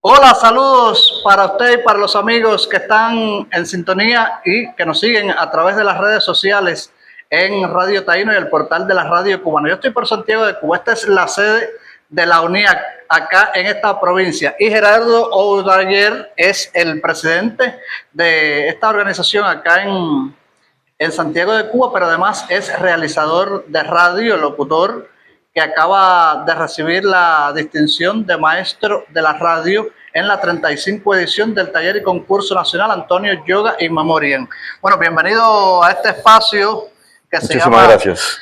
Hola, saludos para usted y para los amigos que están en sintonía y que nos siguen a través de las redes sociales en Radio Taíno y el portal de la Radio Cubana. Yo estoy por Santiago de Cuba. Esta es la sede de la UNIAC acá en esta provincia y Gerardo Odayer es el presidente de esta organización acá en Santiago de Cuba, pero además es realizador de radio, locutor, que acaba de recibir la distinción de maestro de la radio en la 35 edición del taller y concurso nacional Antonio Yoga in Memoriam. Bueno, bienvenido a este espacio que se llama gracias.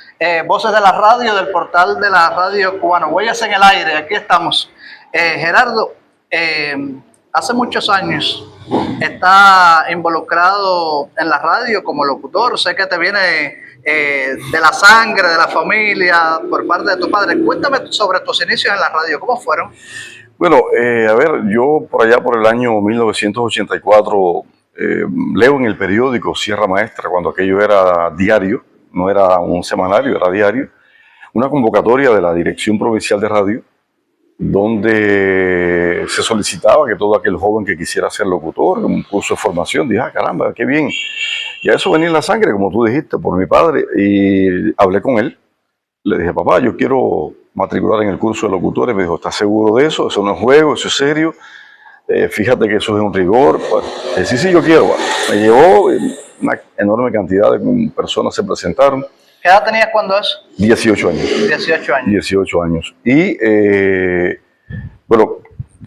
Voces de la Radio, del portal de la Radio Cubana. Huellas en el aire, aquí estamos. Gerardo, hace muchos años está involucrado en la radio como locutor. Sé que te viene de la sangre, de la familia, por parte de tu padre. Cuéntame sobre tus inicios en la radio, ¿cómo fueron? Bueno, a ver, yo por allá por el año 1984 leo en el periódico Sierra Maestra, cuando aquello era diario, no era un semanario, era diario, una convocatoria de la Dirección Provincial de Radio, donde se solicitaba que todo aquel joven que quisiera ser locutor, un curso de formación, dije, caramba, qué bien. Y a eso venía en la sangre, como tú dijiste, por mi padre, y hablé con él. Le dije, papá, yo quiero matricular en el curso de locutores. Me dijo, ¿estás seguro de eso? Eso no es juego, eso es serio. Fíjate que eso es un rigor. Pues, sí, yo quiero. Me llevó, una enorme cantidad de personas se presentaron. ¿Qué edad tenías cuando eso? 18 años. 18 años. 18 años. Y, bueno,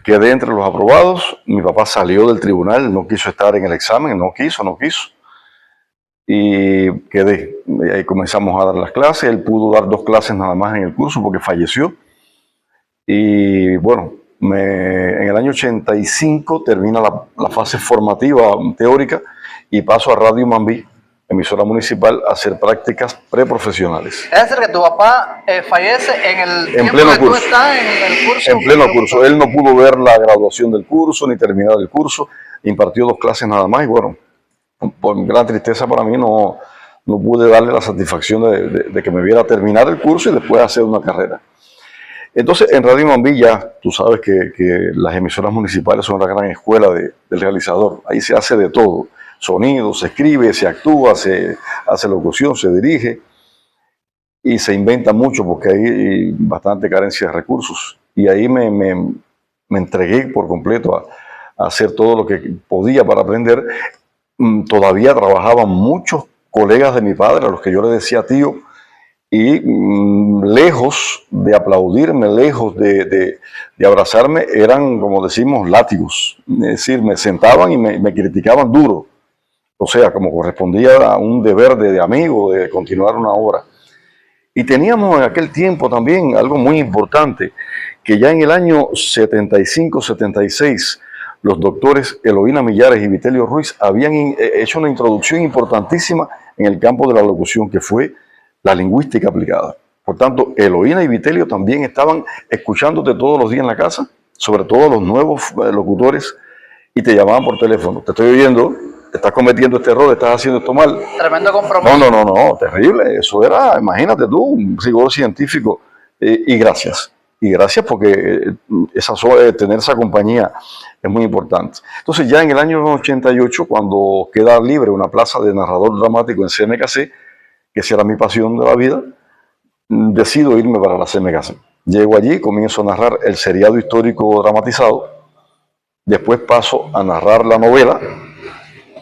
quedé entre los aprobados. Mi papá salió del tribunal, no quiso estar en el examen, no quiso. Y quedé. Ahí comenzamos a dar las clases. Él pudo dar 2 clases nada más en el curso porque falleció. Y bueno, en el año 85 termina la fase formativa teórica y paso a Radio Mambí, emisora municipal, a hacer prácticas preprofesionales. Es decir, que tu papá fallece en pleno que curso. Tú estás en el curso. En pleno curso. Él no pudo ver la graduación del curso ni terminar el curso. Impartió 2 clases nada más y bueno, por gran tristeza para mí no pude darle la satisfacción de que me viera terminar el curso y después hacer una carrera. Entonces, en Radio Mambí ya, tú sabes que las emisoras municipales son la gran escuela del realizador. Ahí se hace de todo. Sonido, se escribe, se actúa, se hace locución, se dirige y se inventa mucho porque hay bastante carencia de recursos. Y ahí me entregué por completo a hacer todo lo que podía para aprender. Todavía trabajaban muchos colegas de mi padre, a los que yo le decía tío, y lejos de aplaudirme, lejos de abrazarme, eran, como decimos, látigos. Es decir, me sentaban y me criticaban duro. O sea, como correspondía a un deber de amigo, de continuar una obra. Y teníamos en aquel tiempo también algo muy importante, que ya en el año 75-76, los doctores Eloína Millares y Vitelio Ruiz habían hecho una introducción importantísima en el campo de la locución, que fue la lingüística aplicada. Por tanto, Eloína y Vitelio también estaban escuchándote todos los días en la casa, sobre todo los nuevos locutores, y te llamaban por teléfono. Te estoy oyendo, estás cometiendo este error, estás haciendo esto mal. Tremendo compromiso. No, terrible. Eso era, imagínate tú, un rigor científico. Y gracias. Y gracias porque tener esa compañía es muy importante. Entonces ya en el año 88, cuando queda libre una plaza de narrador dramático en CMKC, que esa era mi pasión de la vida, decido irme para la CMKC. Llego allí, comienzo a narrar el seriado histórico dramatizado, después paso a narrar la novela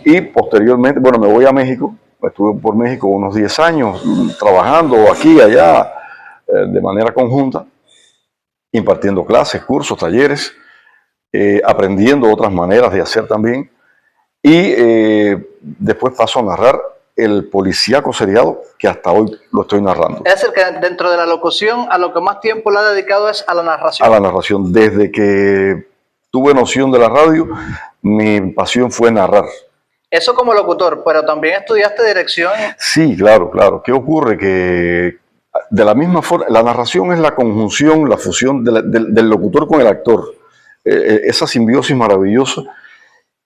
y posteriormente, bueno, me voy a México. Estuve por México unos 10 años trabajando aquí y allá de manera conjunta, impartiendo clases, cursos, talleres, aprendiendo otras maneras de hacer también. Y después paso a narrar el policíaco seriado, que hasta hoy lo estoy narrando. Es decir, que dentro de la locución, a lo que más tiempo le ha dedicado es a la narración. A la narración. Desde que tuve noción de la radio, mi pasión fue narrar. Eso como locutor, pero también estudiaste dirección. Sí, claro. ¿Qué ocurre? Que de la misma forma, la narración es la conjunción, la fusión del locutor con el actor. Esa simbiosis maravillosa.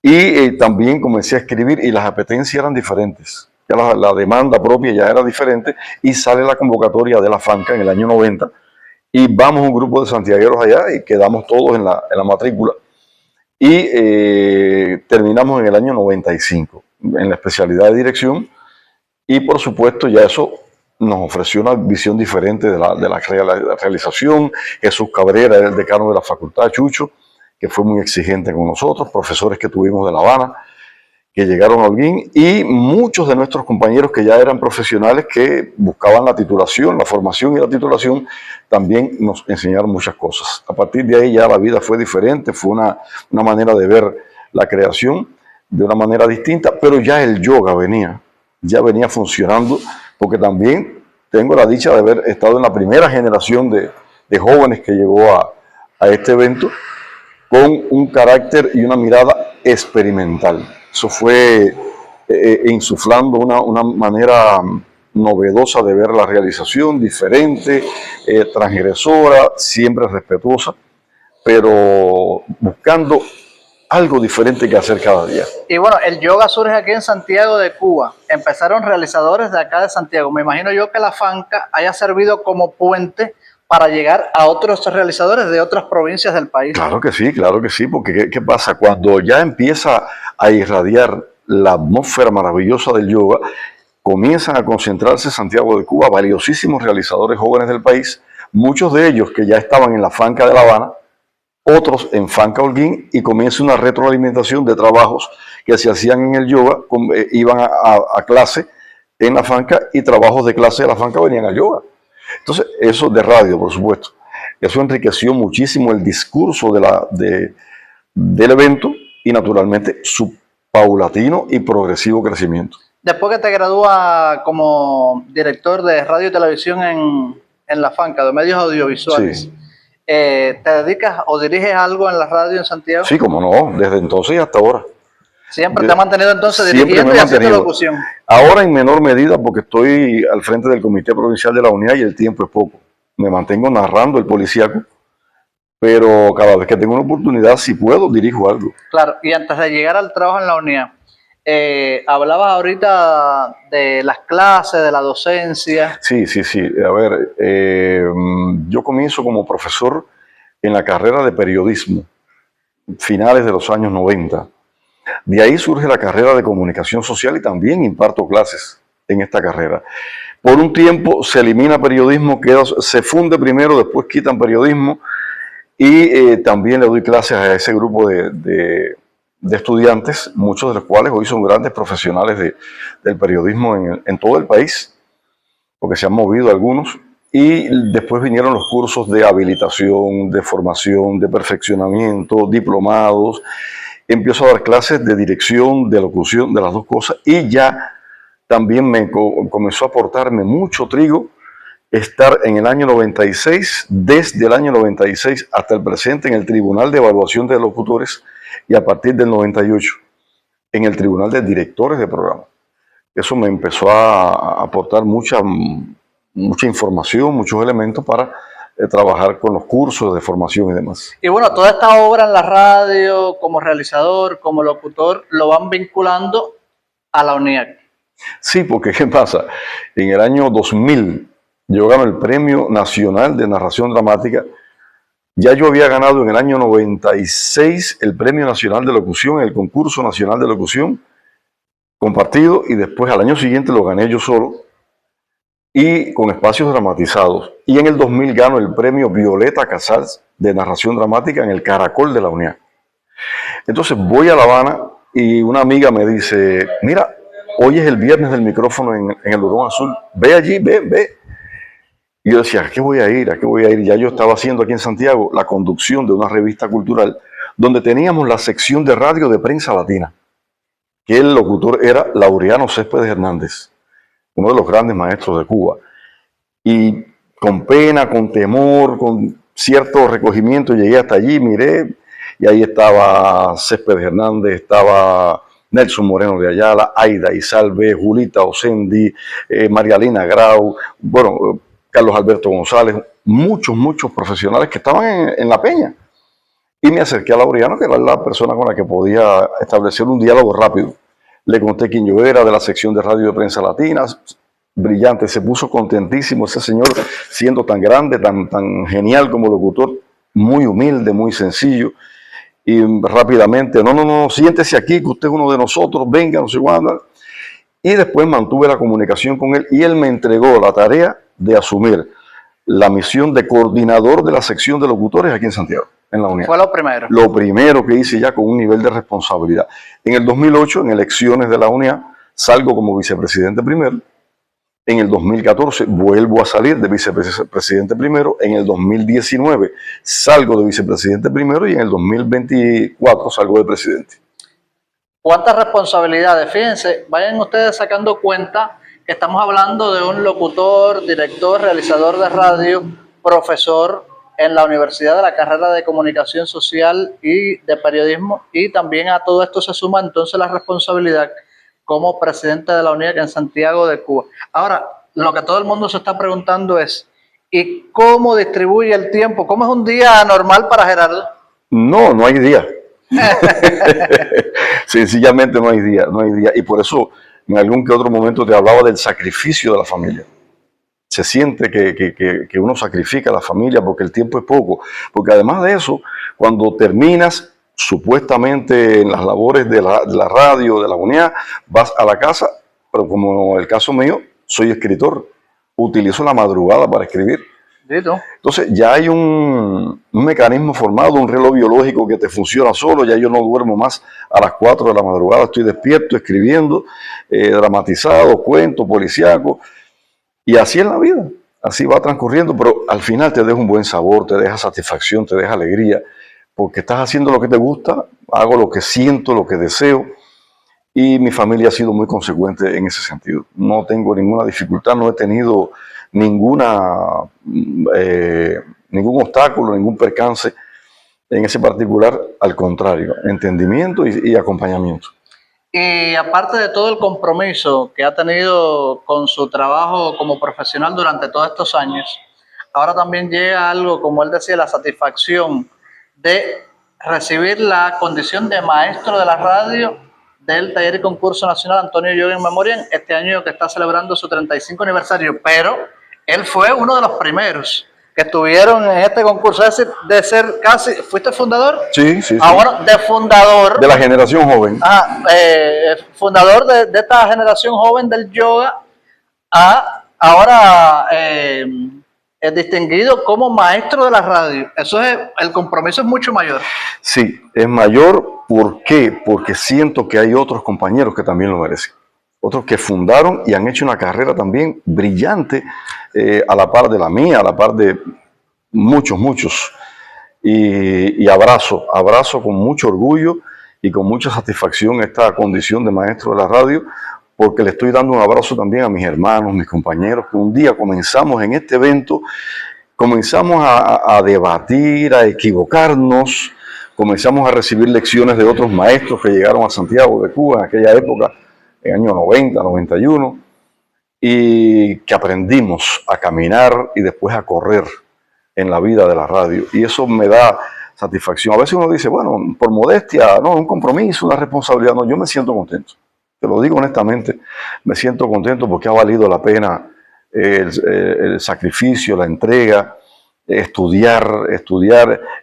Y también comencé a escribir y las apetencias eran diferentes. Ya la demanda propia ya era diferente y sale la convocatoria de la FANCA en el año 90 y vamos un grupo de santiagueros allá y quedamos todos en la matrícula y terminamos en el año 95 en la especialidad de dirección, y por supuesto ya eso nos ofreció una visión diferente de la realización. Jesús Cabrera era el decano de la facultad, Chucho, que fue muy exigente con nosotros, profesores que tuvimos de La Habana, que llegaron a Holguín, y muchos de nuestros compañeros que ya eran profesionales que buscaban la titulación, la formación y la titulación, también nos enseñaron muchas cosas. A partir de ahí ya la vida fue diferente, fue una manera de ver la creación de una manera distinta, pero ya el yoga ya venía funcionando, porque también tengo la dicha de haber estado en la primera generación de jóvenes que llegó a este evento con un carácter y una mirada experimental. Eso fue insuflando una manera novedosa de ver la realización, diferente, transgresora, siempre respetuosa, pero buscando algo diferente que hacer cada día. Y bueno, el yoga surge aquí en Santiago de Cuba. Empezaron realizadores de acá de Santiago. Me imagino yo que la Fanca haya servido como puente para llegar a otros realizadores de otras provincias del país. Claro que sí, porque ¿qué pasa? Cuando ya empieza a irradiar la atmósfera maravillosa del yoga, comienzan a concentrarse en Santiago de Cuba valiosísimos realizadores jóvenes del país, muchos de ellos que ya estaban en la Fanca de La Habana, otros en Fanca Holguín, y comienza una retroalimentación de trabajos que se hacían en el yoga, iban a clase en la Fanca, y trabajos de clase de la Fanca venían al yoga. Entonces, eso de radio, por supuesto, eso enriqueció muchísimo el discurso del evento y naturalmente su paulatino y progresivo crecimiento. Después que te gradúas como director de radio y televisión en la Fanca, de medios audiovisuales, Sí. ¿te dedicas o diriges algo en la radio en Santiago? Sí, como no, desde entonces y hasta ahora. Siempre te has mantenido entonces Siempre dirigiendo me he y haciendo mantenido. locución. Ahora en menor medida porque estoy al frente del Comité Provincial de la Unidad y el tiempo es poco. Me mantengo narrando el policíaco, pero cada vez que tengo una oportunidad, si puedo, dirijo algo. Claro, y antes de llegar al trabajo en la unidad, hablabas ahorita de las clases, de la docencia. Sí. A ver, yo comienzo como profesor en la carrera de periodismo, finales de los años 90. De ahí surge la carrera de comunicación social y también imparto clases en esta carrera. Por un tiempo se elimina periodismo, se funde primero, después quitan periodismo, y también le doy clases a ese grupo de estudiantes, muchos de los cuales hoy son grandes profesionales del periodismo en todo el país, porque se han movido algunos, y después vinieron los cursos de habilitación, de formación, de perfeccionamiento, diplomados. Empiezo a dar clases de dirección, de locución, de las dos cosas, y ya también comenzó a aportarme mucho trigo estar en el año 96, desde el año 96 hasta el presente, en el Tribunal de Evaluación de Locutores, y a partir del 98 en el Tribunal de Directores de Programa. Eso me empezó a aportar mucha información, muchos elementos para trabajar con los cursos de formación y demás. Y bueno, toda esta obra en la radio, como realizador, como locutor, lo van vinculando a la UNIAC. Sí, porque ¿qué pasa? En el año 2000 yo gano el Premio Nacional de Narración Dramática. Ya yo había ganado en el año 96 el Premio Nacional de Locución, el Concurso Nacional de Locución, compartido, y después al año siguiente lo gané yo solo y con espacios dramatizados. Y en el 2000 gano el Premio Violeta Casals de Narración Dramática en el Caracol de la UNIAC. Entonces voy a La Habana y una amiga me dice, mira, hoy es el viernes del micrófono en el Hurón Azul, ve allí, ve. Y yo decía, ¿a qué voy a ir? ¿A qué voy a ir? Ya yo estaba haciendo aquí en Santiago la conducción de una revista cultural donde teníamos la sección de radio de Prensa Latina, que el locutor era Laureano Céspedes Hernández, uno de los grandes maestros de Cuba. Y con pena, con temor, con cierto recogimiento, llegué hasta allí, miré, y ahí estaba Céspedes Hernández, estaba Nelson Moreno de Ayala, Aida Isalve, Julita Osendi, Marialina Grau, bueno, Carlos Alberto González, muchos profesionales que estaban en la peña. Y me acerqué a Laureano, que era la persona con la que podía establecer un diálogo rápido. Le conté quién yo era, de la sección de radio de Prensa Latina, brillante, se puso contentísimo ese señor, siendo tan grande, tan genial como locutor, muy humilde, muy sencillo. y rápidamente, no, siéntese aquí, que usted es uno de nosotros, venga, no sé cuándo. Y después mantuve la comunicación con él y él me entregó la tarea de asumir la misión de coordinador de la sección de locutores aquí en Santiago, en la UNIA. Fue lo primero. Lo primero que hice ya con un nivel de responsabilidad. En el 2008, en elecciones de la UNIA, salgo como vicepresidente primero. En el 2014 vuelvo a salir de vicepresidente primero. En el 2019 salgo de vicepresidente primero y en el 2024 salgo de presidente. ¿Cuántas responsabilidades? Fíjense, vayan ustedes sacando cuenta que estamos hablando de un locutor, director, realizador de radio, profesor en la universidad de la carrera de comunicación social y de periodismo, y también a todo esto se suma entonces la responsabilidad como presidente de la UNIAC en Santiago de Cuba. Ahora, lo que todo el mundo se está preguntando es, ¿y cómo distribuye el tiempo? ¿Cómo es un día normal para Gerardo? No hay día. Sencillamente no hay día. Y por eso en algún que otro momento te hablaba del sacrificio de la familia. Se siente que uno sacrifica a la familia porque el tiempo es poco. Porque además de eso, cuando terminas supuestamente en las labores de la radio, de la UNIA, vas a la casa, pero como en el caso mío, soy escritor, utilizo la madrugada para escribir. Entonces ya hay un mecanismo formado, un reloj biológico que te funciona solo. Ya yo no duermo más a las 4 de la madrugada, estoy despierto escribiendo, dramatizado, cuento, policíaco, y así es la vida, así va transcurriendo, pero al final te deja un buen sabor, te deja satisfacción, te deja alegría, porque estás haciendo lo que te gusta, hago lo que siento, lo que deseo, y mi familia ha sido muy consecuente en ese sentido. No tengo ninguna dificultad, no he tenido ningún obstáculo, ningún percance en ese particular, al contrario, entendimiento y acompañamiento. Y aparte de todo el compromiso que ha tenido con su trabajo como profesional durante todos estos años, ahora también llega algo, como él decía, la satisfacción de recibir la condición de maestro de la radio del Taller y Concurso Nacional Antonio Yoga in Memoriam, este año que está celebrando su 35 aniversario, pero él fue uno de los primeros que estuvieron en este concurso, es decir, de ser casi, ¿fuiste fundador? Sí, sí. Ahora, de fundador. De la generación joven. Fundador de esta generación joven del yoga, ahora es distinguido como maestro de la radio. Eso es, el compromiso es mucho mayor. Sí, es mayor. ¿Por qué? Porque siento que hay otros compañeros que también lo merecen. Otros que fundaron y han hecho una carrera también brillante, a la par de la mía, a la par de muchos. Y abrazo con mucho orgullo y con mucha satisfacción esta condición de maestro de la radio, porque le estoy dando un abrazo también a mis hermanos, mis compañeros, que un día comenzamos en este evento, comenzamos a debatir, a equivocarnos, comenzamos a recibir lecciones de otros maestros que llegaron a Santiago de Cuba en aquella época, en el año 90, 91, y que aprendimos a caminar y después a correr en la vida de la radio. Y eso me da satisfacción. A veces uno dice, bueno, por modestia, no, un compromiso, una responsabilidad. No, yo me siento contento. Te lo digo honestamente, me siento contento porque ha valido la pena el sacrificio, la entrega, estudiar,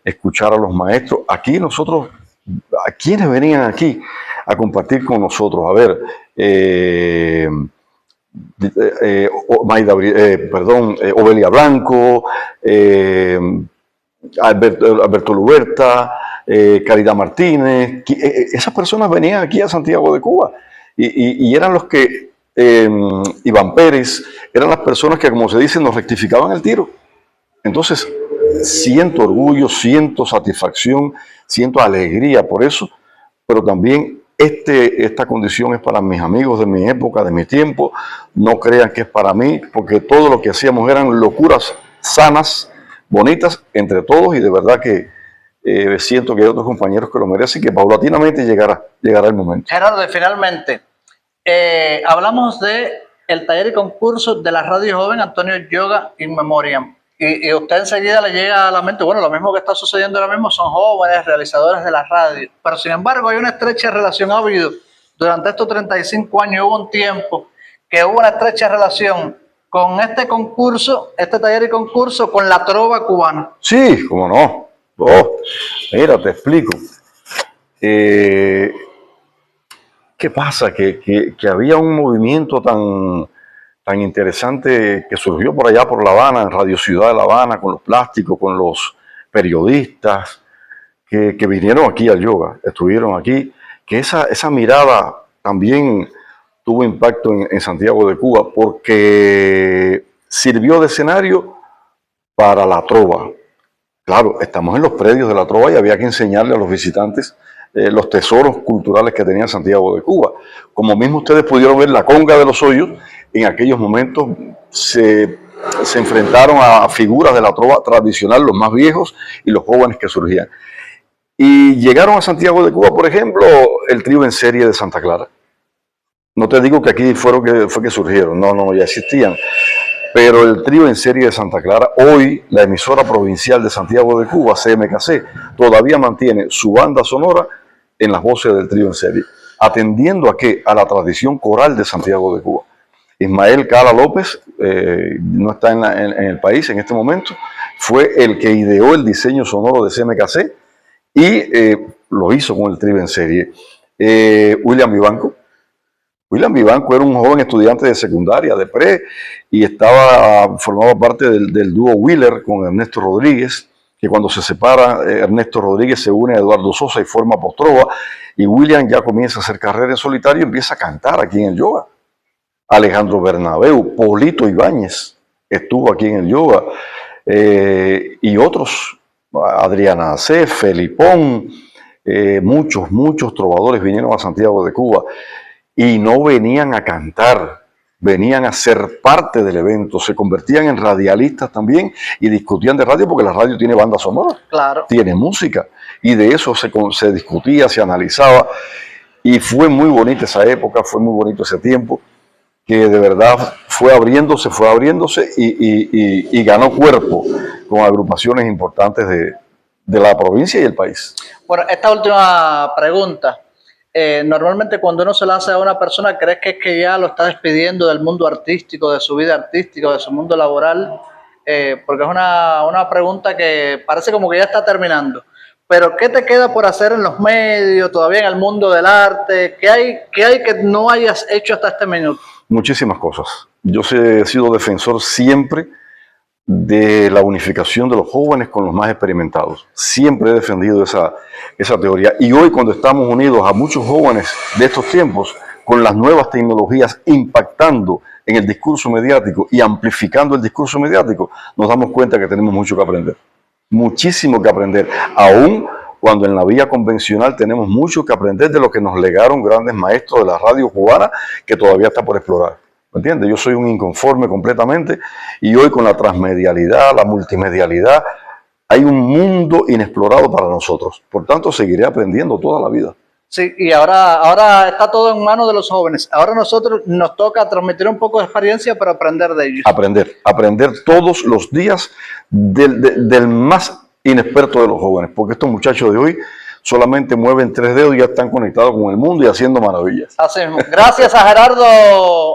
escuchar a los maestros. Aquí nosotros, ¿a quiénes venían aquí a compartir con nosotros? A ver, Obelia Blanco, Alberto Luberta, Caridad Martínez. Esas personas venían aquí a Santiago de Cuba y eran los que, Iván Pérez, eran las personas que, como se dice, nos rectificaban el tiro. Entonces, siento orgullo, siento satisfacción, siento alegría por eso, pero también esta condición es para mis amigos de mi época, de mi tiempo. No crean que es para mí, porque todo lo que hacíamos eran locuras sanas, bonitas, entre todos, y de verdad que siento que hay otros compañeros que lo merecen y que paulatinamente llegará el momento. Gerardo, y finalmente, hablamos de el taller y concurso de la radio joven Antonio Yoga in Memoriam. Y usted enseguida le llega a la mente, bueno, lo mismo que está sucediendo ahora mismo son jóvenes realizadores de la radio, pero sin embargo hay una estrecha relación, ha habido durante estos 35 años, hubo un tiempo que hubo una estrecha relación con este concurso, este taller y concurso, con la trova cubana. Sí, cómo no. Oh, mira, te explico. ¿Qué pasa? Que había un movimiento tan interesante que surgió por allá por La Habana, en Radio Ciudad de La Habana, con los plásticos, con los periodistas que vinieron aquí al yoga, estuvieron aquí, que esa mirada también tuvo impacto en Santiago de Cuba porque sirvió de escenario para la trova. Claro, estamos en los predios de la trova y había que enseñarle a los visitantes los tesoros culturales que tenía Santiago de Cuba. Como mismo ustedes pudieron ver la conga de los hoyos, en aquellos momentos se enfrentaron a figuras de la trova tradicional, los más viejos y los jóvenes que surgían. Y llegaron a Santiago de Cuba, por ejemplo, el trío en serie de Santa Clara. No te digo que aquí fue que surgieron, no, ya existían. Pero el trío en serie de Santa Clara, hoy la emisora provincial de Santiago de Cuba, CMKC, todavía mantiene su banda sonora en las voces del trío en serie, atendiendo a qué, a la tradición coral de Santiago de Cuba. Ismael Cala López, no está en el país en este momento, fue el que ideó el diseño sonoro de CMKC y lo hizo con el trío en serie. William Vivanco era un joven estudiante de secundaria, de pre, y formaba parte del dúo Wheeler con Ernesto Rodríguez, que cuando se separa, Ernesto Rodríguez se une a Eduardo Sosa y forma Postrova, y William ya comienza a hacer carrera en solitario y empieza a cantar aquí en el yoga. Alejandro Bernabeu, Polito Ibáñez estuvo aquí en el yoga, y otros, Adriana C., Felipón, muchos trovadores vinieron a Santiago de Cuba. Y no venían a cantar, venían a ser parte del evento, se convertían en radialistas también y discutían de radio porque la radio tiene banda sonora, claro, tiene música y de eso se discutía, se analizaba y fue muy bonita esa época, fue muy bonito ese tiempo que de verdad fue abriéndose y ganó cuerpo con agrupaciones importantes de la provincia y el país. Bueno, esta última pregunta. Normalmente cuando uno se la hace a una persona, ¿crees que es que ya lo está despidiendo del mundo artístico, de su vida artística, de su mundo laboral? Porque es una pregunta que parece como que ya está terminando. Pero ¿qué te queda por hacer en los medios, todavía en el mundo del arte? ¿Qué hay que no hayas hecho hasta este minuto? Muchísimas cosas. Yo he sido defensor siempre de la unificación de los jóvenes con los más experimentados. Siempre he defendido esa teoría. Y hoy, cuando estamos unidos a muchos jóvenes de estos tiempos, con las nuevas tecnologías impactando en el discurso mediático y amplificando el discurso mediático, nos damos cuenta que tenemos mucho que aprender. Muchísimo que aprender. Aún cuando en la vía convencional tenemos mucho que aprender de lo que nos legaron grandes maestros de la radio cubana, que todavía está por explorar. ¿Me entiendes? Yo soy un inconforme completamente y hoy con la transmedialidad, la multimedialidad, hay un mundo inexplorado para nosotros. Por tanto, seguiré aprendiendo toda la vida. Sí, y ahora está todo en manos de los jóvenes. Ahora a nosotros nos toca transmitir un poco de experiencia para aprender de ellos. Aprender todos los días del más inexperto de los jóvenes, porque estos muchachos de hoy solamente mueven 3 dedos y ya están conectados con el mundo y haciendo maravillas. Así mismo. Gracias a Gerardo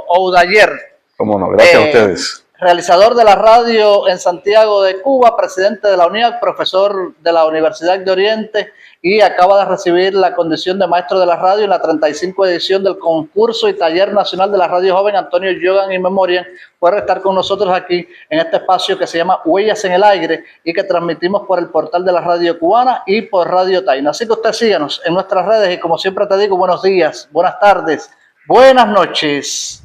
Oudayer. Cómo no, gracias a ustedes. Realizador de la radio en Santiago de Cuba, presidente de la UNIAC, profesor de la Universidad de Oriente y acaba de recibir la condición de maestro de la radio en la 35 edición del concurso y taller nacional de la radio joven Antonio Yogan in Memoriam, por estar con nosotros aquí en este espacio que se llama Huellas en el Aire y que transmitimos por el portal de la radio cubana y por Radio Taíno. Así que usted síganos en nuestras redes y como siempre te digo, buenos días, buenas tardes, buenas noches.